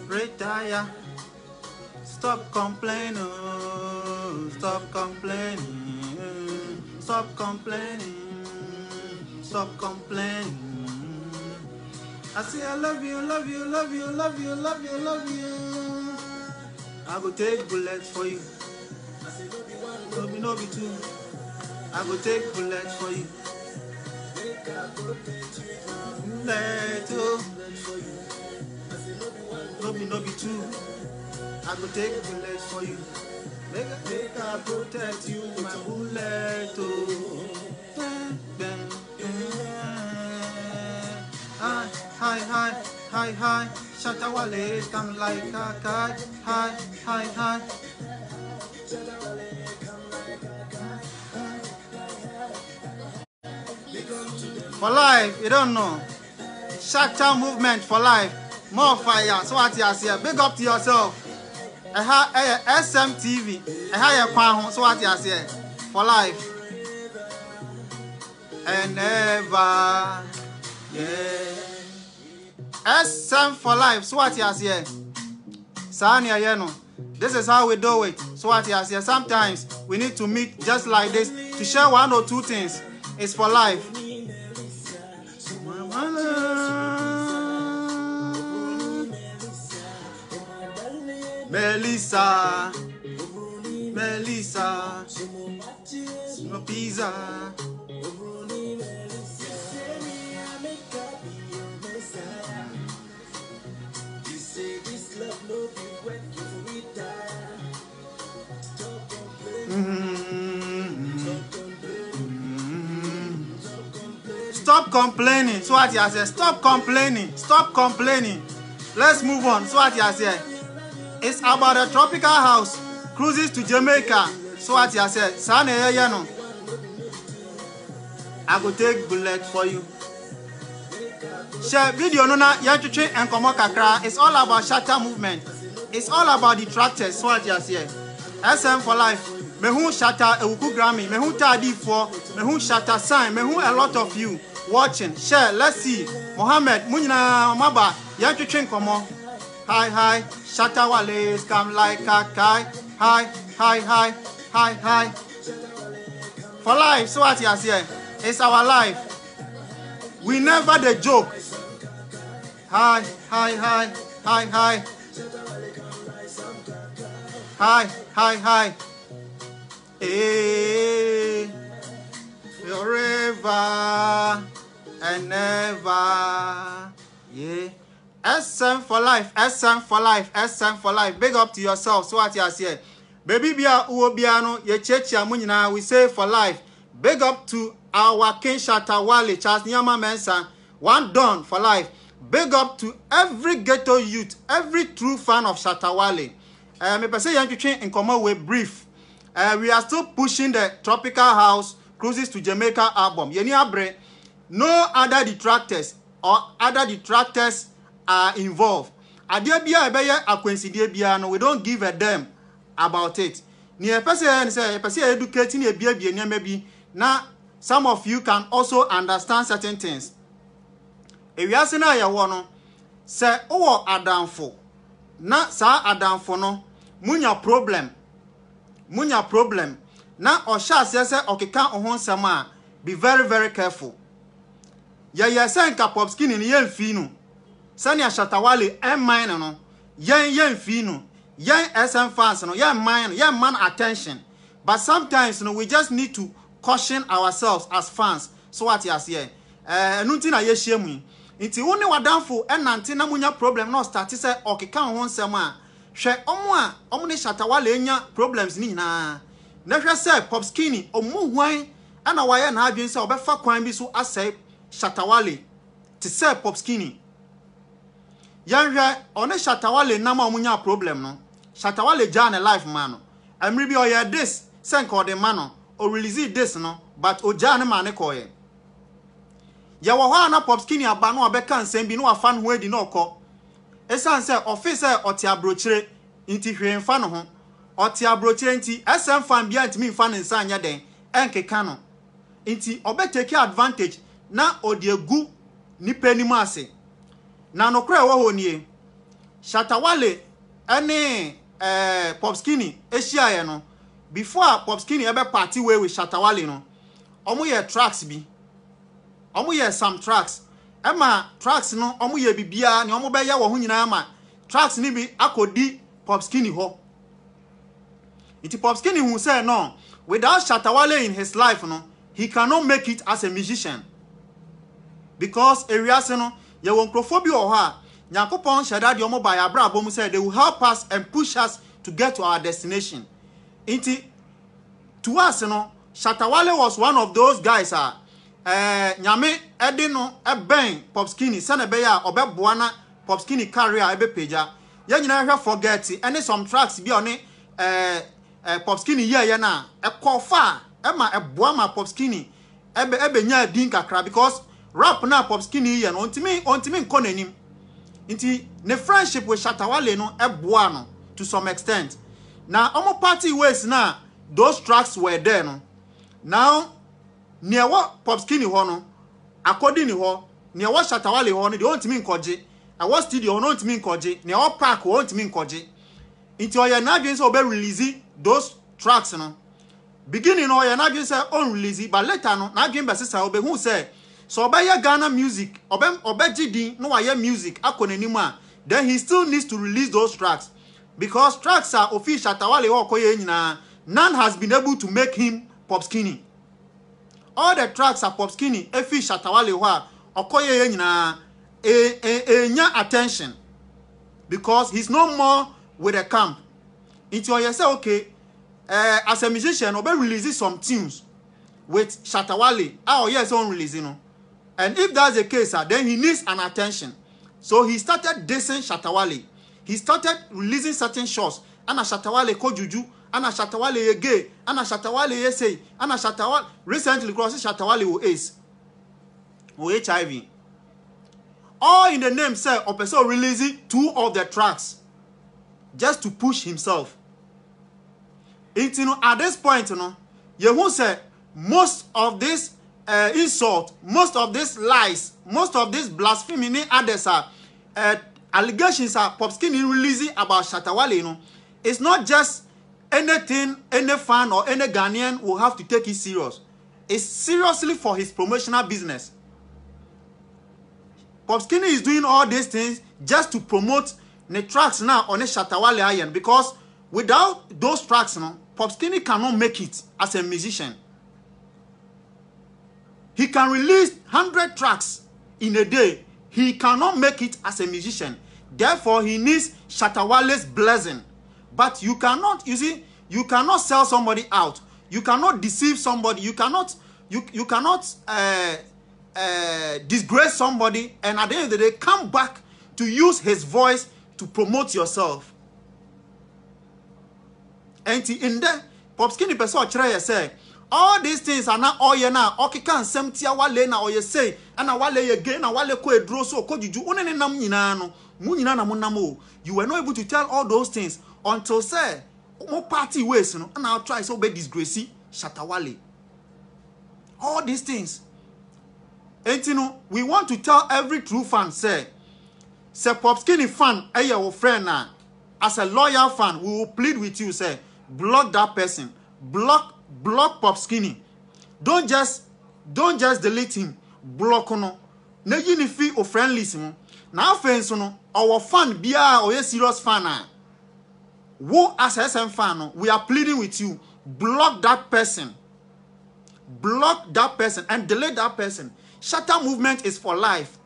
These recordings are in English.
Retire. Stop complaining. Stop complaining. Stop complaining. Stop complaining. I say I love you, love you, love you, love you, love you, love you. I go take bullets for you. I say no be two. I go take bullets for you. No be two. I go take bullets for you. Make I protect you, my bullet. Hi. Shatawale, come like a cat. Hi. For life, you don't know. Shatta movement for life. More fire. So what you say? Big up to yourself. SMTV. So what you say? For life. And never. Yeah. SM for life. So what you say? Sanya Yeno. This is how we do it. So what you say? Sometimes we need to meet just like this to share one or two things. It's for life. Melissa, no pizza. Stop complaining. So what you say? Stop complaining. Stop complaining. Let's move on. So what you say? It's about a tropical house, cruises to Jamaica. So what you say? Sane no. I go take bullet for you. Share video no na yanchuche and komo kakra. It's all about Shatta movement. It's all about the tractors. So what you say? SM for life. Mehu Shatta Ewuku Grammy. Mehu Tadi for. Mehu Shatta sign. Mehu a lot of you watching. Share. Let's see. Mohammed Munina Maba yanchuche komo. Hi. Shatta Wale come like a kai. Hi. For life, so what you say? It's our life. We never the joke. Hi. Hi. Hey, forever and never. Yeah. SM for life. Big up to yourself. So what you say? Baby bia uobiano ye chechi amunyina. We say for life. Big up to our King Shatta Wale, Charles Nyama Mensa. One done for life. Big up to every ghetto youth, every true fan of Shatta Wale. Me pese yan twetwe in common with brief. We are still pushing the Tropical House Cruises to Jamaica album. Yeni abre, no other detractors are involved. Adia bia ebeye akwensidie bia no, we don't give a damn about it. Ni pese educating e bia bia maybe na some of you can also understand certain things. If you are saying na wo no, say owo adamfo na sa adamfo no munya problem na osha se okeka ohon sama. Be very, very careful. Ya say nka pop skin ni yen fi no. Sani Shatta Wale mine no. Yen fi no. Yen SM fans no. Yen man attention. But sometimes no, we just need to caution ourselves as fans. So what you say? Nunti na ye shemu. Nti woni wadamfo enante na munya problem no start say okeka ohon sama. Hwe omo ne Shatta Wale enya problems ni nyina. Na hwe say pop skinny omo hwan ana waye na adwen say obefa kwan bi so asai Shatta Wale to say pop skinny. Yanhwe one Shatta Wale na ma omunya problem no. Shatta Wale jane life man no. Amri bi oye this senk o de man no o release this no but o jane man ne koye. Ya wo ha na pop skinny aba no obeka nsem bi no afa no ho adi no okọ. Esan say officer oti abrochire nti hwemfa no ho. Oti abrochire nti SM fan bia ntimi mfa ne nsa anya den enkeka no. Nti obetake advantage na odi egu nipa ni ase na no kra wo ho nie Shatta Wale ene Popskini ehia ye no before Popskini ebe party way with Shatta Wale no omo ye tracks bi omo ye some tracks ema tracks no omo ye bibia ne omo be ye wo ho nyina ma tracks ni bi akodi Popskini ho iti Popskini who say no without Shatta Wale in his life no he cannot make it as a musician because areas no ye won crofobia o ha Nyakopon shada di omo by abra bomu said they will help us and push us to get to our destination. Inti to us no Shatta Wale was one of those guys nyame ede no ben Popskini sene be ya obeboana Popskini career ebe peja ye nyina hwe forget any some tracks bi oni Popskini ye na ekofa ema eboa ma Popskini ebe nya din kakra because rap na Popskini ye no ontimi nko nanim. Inti ne friendship with Shatta Wale no eboa no to some extent. Now omo party ways na those tracks were there no. Now near what Popskini ho no according ho near what Shatta Wale ho no they want me nkoje. I was studio no want me nkoje. Near what park want me nkoje. Inti oya na dwen say obe release those tracks no. Beginning oya na dwen say on release but later no na dwen be say obe hu say so obey Ghana music, obey GD, no why music, akonenima. Then he still needs to release those tracks. Because tracks are official Shatta Wale or koye nyina. None has been able to make him Popskini. All the tracks are Popskini, efi Shatta Wale or koye nyina nya attention. Because he's no more with the camp. Into you say okay, as a musician, obey releases some tunes with Shatta Wale. Oh yes, on releasing no. And if that's the case, then he needs an attention. So he started dissing Shatta Wale. He started releasing certain shots. Ana Shatta Wale ko juju, ana Shatta Wale ye gay, ana Shatta Wale ye say, ana Shatta Wale recently crossed Shatta Wale with AIDS, with HIV. All in the name say Opeso releasing 2 of the tracks just to push himself. At this point, you say most of this insult, most of these lies, most of this blasphemy, others are allegations are Popskini releasing about Shatta Wale. It's not just anything any fan or any Ghanaian will have to take it serious. It's seriously for his promotional business. Popskini is doing all these things just to promote the tracks now on a Shatta Wale iron because without those tracks, Popskini cannot make it as a musician. He can release 100 tracks in a day. He cannot make it as a musician. Therefore, he needs Shatta Wale's blessing. But you cannot, you see, you cannot sell somebody out. You cannot deceive somebody. You cannot disgrace somebody and at the end of the day come back to use his voice to promote yourself. And in there, Popskini person chere say all these things are not all ye na okika nsem tia Wale na oye say ana Wale ye gay na Wale ko edro so ko juju onene nam nyina no mu nyina na monam o. You were not able to tell all those things until say mo party ways no and I'll try so be disgrace Shatta Wale. All these things. And you know, we want to tell every true fan say Popskini fan your friend na as a loyal fan we will plead with you say block that person. Block Popskini. Don't just delete him. Block no. Na yinifi o friendly mo. Na offense no. Our fan bia or serious fan. Wo as SM fan no. We are pleading with you. Block that person. Block that person and delete that person. Shatta movement is for life.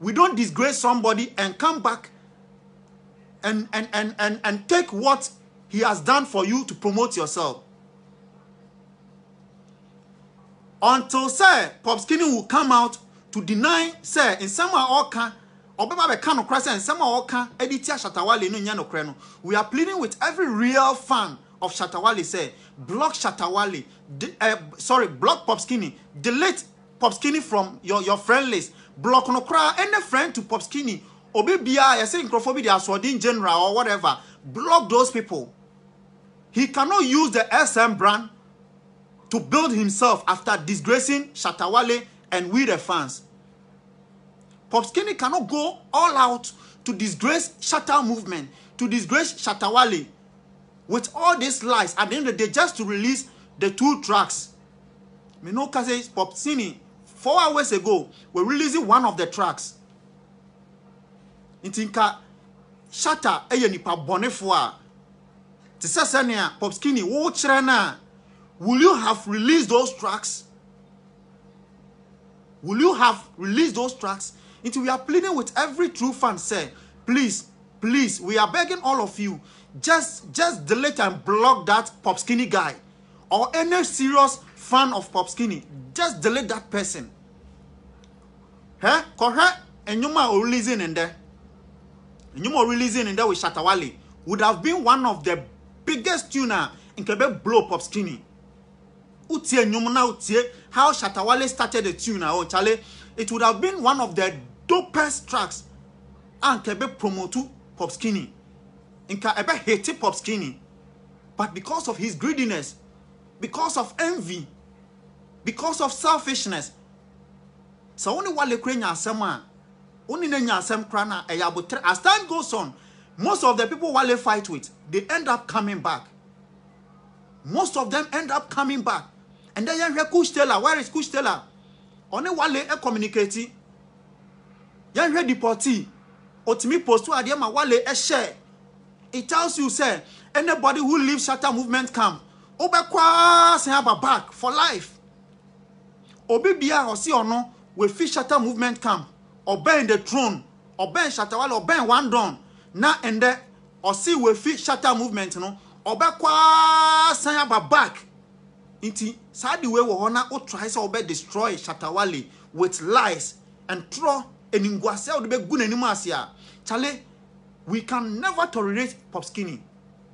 We don't disgrace somebody and come back and take what he has done for you to promote yourself. Until say Popskini will come out to deny say in some or can obeba be kan okra say in some or can editia Shatta Wale no nya no kra no. We are pleading with every real fan of Shatta Wale say block Shatta Wale, block Popskini, delete Popskini from your friend list. Block no kra any friend to Popskini. Obi bia you say Nkrofobi the Aswadin general or whatever. Block those people. He cannot use the SM brand to build himself after disgracing Shatta Wale and we the fans. Pop Skinny cannot go all out to disgrace Shatta movement, to disgrace Shatta Wale with all these lies at the end of the day just to release the 2 tracks. Me know cause Pop Skinny 4 hours ago we're releasing one of the tracks. Intinka Shatta eye nipa bonefo a te sesenia Pop Skinny wo kire na, will you have released those tracks? Will you have released those tracks? We are pleading with every true fan, say, please, we are begging all of you, just delete and block that Pop Skinny guy. Or any serious fan of Pop Skinny, just delete that person. Correct? And you are releasing in there. And you are releasing in there with Shatta Wale. Would have been one of the biggest tuner in Quebec blow Pop Skinny. Utie nyumuna utie how Shatta Wale started the tune now, Charlie. It would have been one of the dopest tracks and Quebec promote Pop Skinny. Inka ebe hate Pop Skinny. But because of his greediness, because of envy, because of selfishness, so only Wale krenya asema, only nenya asem krana eyabotre. As time goes on, most of the people Wale fight with, they end up coming back. Most of them end up coming back. And then you hear Kush Taylor. Where is Kush Taylor? Only Wale communicating. You hear deportee. Otimi post to Adiama Wale share. It tells you, say, anybody who leaves Shatta movement camp, Obekwa say have a back for life. Obi Bia or see or no, we fish Shatta movement camp, or burn the throne, or burn Shatta Wale, or burn one dawn. Now and there, or see we fish Shatta movement, no, Obekwa say have a back. Inti sadi we wohona o try say obe destroy Shatta Wale with lies and throw eningwase o be gu nanimu asia. Chale, we can never tolerate Pop Skinny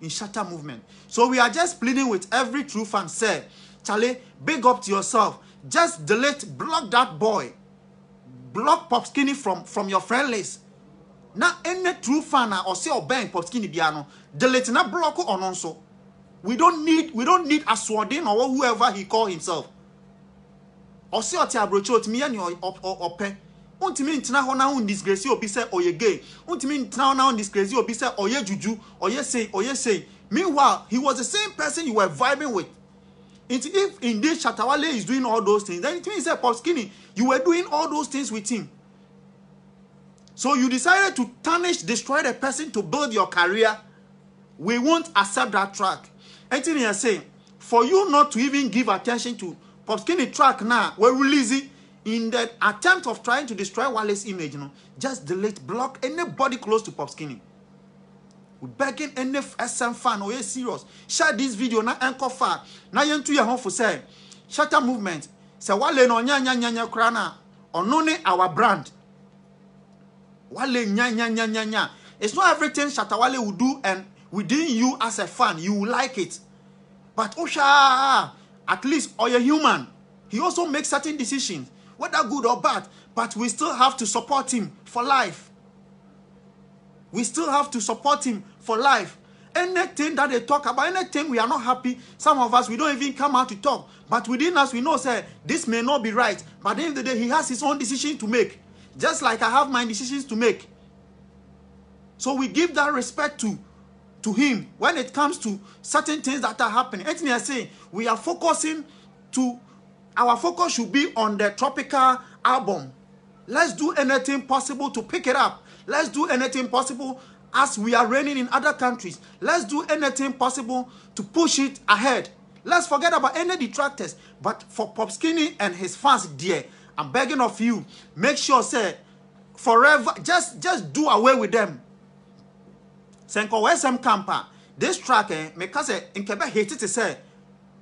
in Shatta movement. So we are just pleading with every true fan, say, Chale, big up to yourself. Just delete, block that boy. Block Pop Skinny from your friend list. Now any true fan or say obeying Pop Skinny biano, delete na block on also. We don't need Aswadin or whoever he call himself. Or say oti abrocho oti mi yani ope. Untimi ntina ho na un disgrace obi say oye gay. Untimi ntina ho na un disgrace obi say oye juju, oye say. Meanwhile, he was the same person you were vibing with. If indeed Shatta Wale is doing all those things, then it means that Pop Skinny, you were doing all those things with him. So you decided to tarnish, destroy the person to build your career. We won't accept that track. Anything you say, for you not to even give attention to Pop Skinny track now, we're releasing in the attempt of trying to destroy Wale's image, you know, just delete, block anybody close to Pop Skinny. We begging any SM fan or serious. Share this video na anchor far. Na yentu ya home for say Shatta movement. Say Wale no nya krana. Onone our brand. Wale nya. It's not everything Shatta Wale will do and within you as a fan, you will like it. But Osha, at least, or you're human. He also makes certain decisions, whether good or bad. But we still have to support him for life. We still have to support him for life. Anything that they talk about, anything we are not happy, some of us, we don't even come out to talk. But within us, we know, say, this may not be right. But at the end of the day, he has his own decision to make. Just like I have my decisions to make. So we give that respect to him when it comes to certain things that are happening. Anything I say, we are focusing to, our focus should be on the Tropical album. Let's do anything possible to pick it up. Let's do anything possible as we are reigning in other countries. Let's do anything possible to push it ahead. Let's forget about any detractors. But for Pop Skinny and his fans, dear, I'm begging of you, make sure, say, forever, just do away with them. Senko SM Camper, this track, because in Quebec hated to say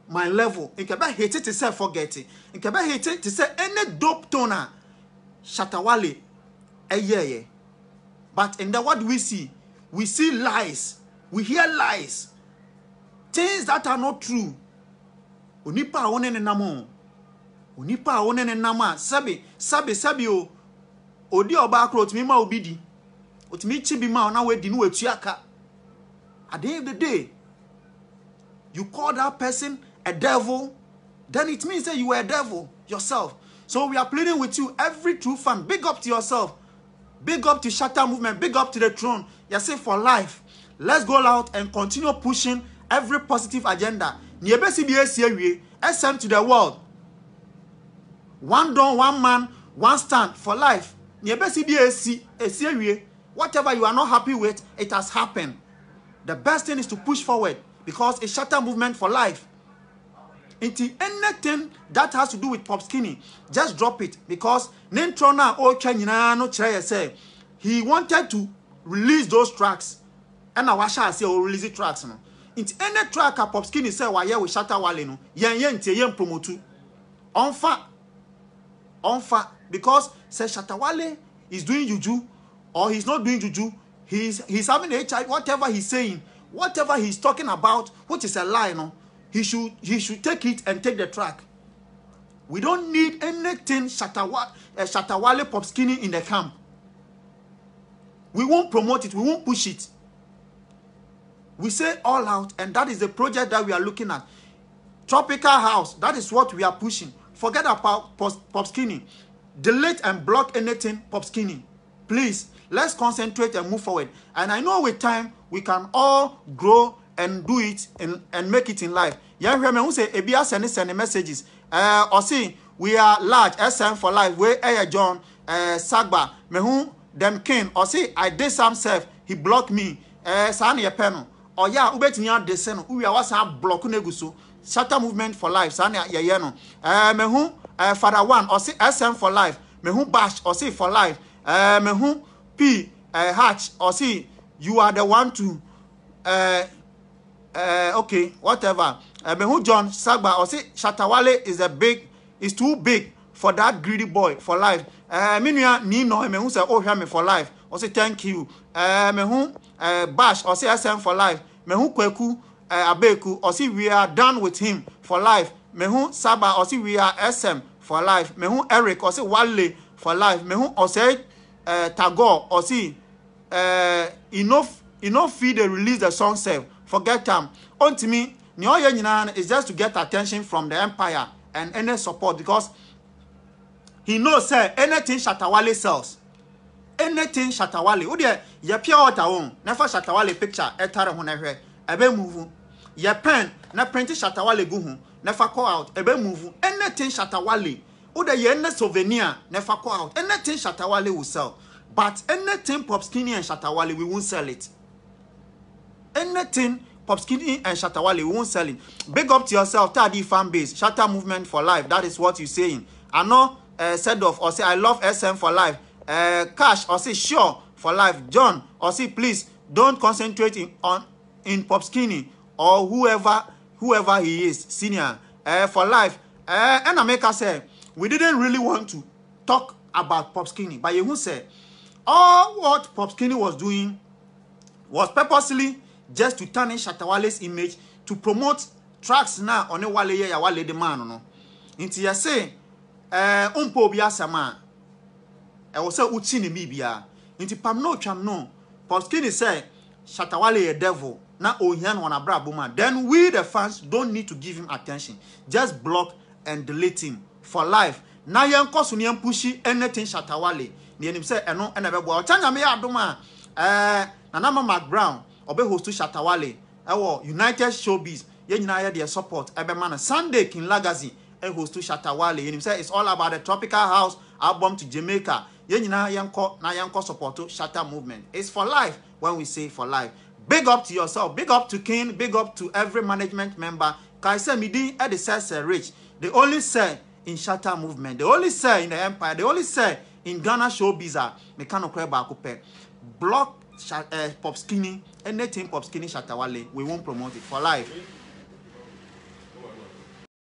my level, in Quebec hated to say forget it, in Quebec hated to say any dope toner, Shatta Wale, yeah. But in the what we see lies, we hear lies, things that are not true. Unipa one ne namo, unipa one ne nama, sabi o, odi oba akro otimi ma obidi. At the end of the day, you call that person a devil, then it means that you are a devil yourself. So we are pleading with you, every true fan, big up to yourself. Big up to Shatta Movement. Big up to the throne. You say for life. Let's go out and continue pushing every positive agenda. SM to the world. One dawn, one man, one stand for life. Whatever you are not happy with, it has happened. The best thing is to push forward because it's Shatta Movement for life. Into anything that has to do with Pop Skinny, just drop it because he wanted to release those tracks. And now I shall say release the tracks. No? Into any track Pop Skinny say why with Shatta Wale no yen promote onfa because say Shatta Wale is doing juju or he's not doing juju, he's having HIV, whatever he's saying, whatever he's talking about, which is a lie, no, he should take it and take the track. We don't need anything Shatta Wale Pop Skinny in the camp. We won't promote it, we won't push it. We say all out, and that is the project that we are looking at. Tropical House, that is what we are pushing. Forget about Pop Skinny. Delete and block anything Pop Skinny. Please, let's concentrate and move forward. And I know with time, we can all grow and do it and make it in life. Young women who say, Ebia send messages. Or see, we are large, SM for life. We John, Sagba, Mehu, them king. Or see, I did some self, he blocked me. Sani a panel. Or ya, ubetinya desen, we are what's up block neguso. Shatta Movement for life, Sani Yayano. Mehu, Father One, or see SM for life. Mehu Bash, or see for life. Mehu P Hatch, or see you are the one to okay, whatever. Mehu John Sagba, or see Shatta Wale is too big for that greedy boy for life. Minya Nino, Mehu say, oh, hear me for life. Or say thank you. Mehu Bash, or say SM for life. Mehu Kweku Abeku, or see we are done with him for life. Mehu Saba, or see we are SM for life. Mehu Eric, or see Wale for life. Mehu or say Tagore, or see enough feed they release the song self. Forget them. On to me, Nyoye is just to get attention from the empire and any support because he knows say anything Shatta Wale sells. Anything Shatta Wale. Udia ye pure water on. Never Shatta Wale picture etare honehwe. Ebe move. Ye pen na print Shatta Wale go hu. Never call out. Ebe move. Anything Shatta Wale. Udia ye any souvenir. Never call out. Anything Shatta Wale will sell. But anything Pop Skinny and Shatta Wale, we won't sell it. Anything Pop Skinny and Shatta Wale, we won't sell it. Big up to yourself, Tadi fan base, Shatta Movement for life. That is what you're saying. I know said off or say I love SM for life. Cash or say sure for life. John or say please don't concentrate in Pop Skinny or whoever he is, senior for life. And America say we didn't really want to talk about Pop Skinny, but you say all what Pop Skinny was doing was purposely just to tarnish Shatta Wale's image to promote tracks now on a Wale ya Wale the man no. Inti ya say umpo bia sama was say uchi ni mi bia. Inti pam no twam no. Pop Skinny say Shatta Wale a devil na ohian wana bra buma. Then we the fans don't need to give him attention. Just block and delete him for life. Na yen koso ni pushi anything Shatta Wale. Ni enim say eno ena be boa. Tanya me adoma Nana Mark Brown obe host to Shatta Wale. Ewo United Showbiz. Ye nyina ye their support. Ebe man Sunday King Legacy e host to Shatta Wale. Enim say it's all about the Tropical House album to Jamaica. Ye nyina yanko support to Shatta Movement. It's for life when we say for life. Big up to yourself. Big up to King. Big up to every management member. Kaise Midi Eddie says rich. They only say in Shatta Movement. They only say in the empire. They only say in Ghana Showbiz. Mekano Kweba Akupe. Block Pop Skinny. Anything Pop Skinny Shatta Wale. We won't promote it for life.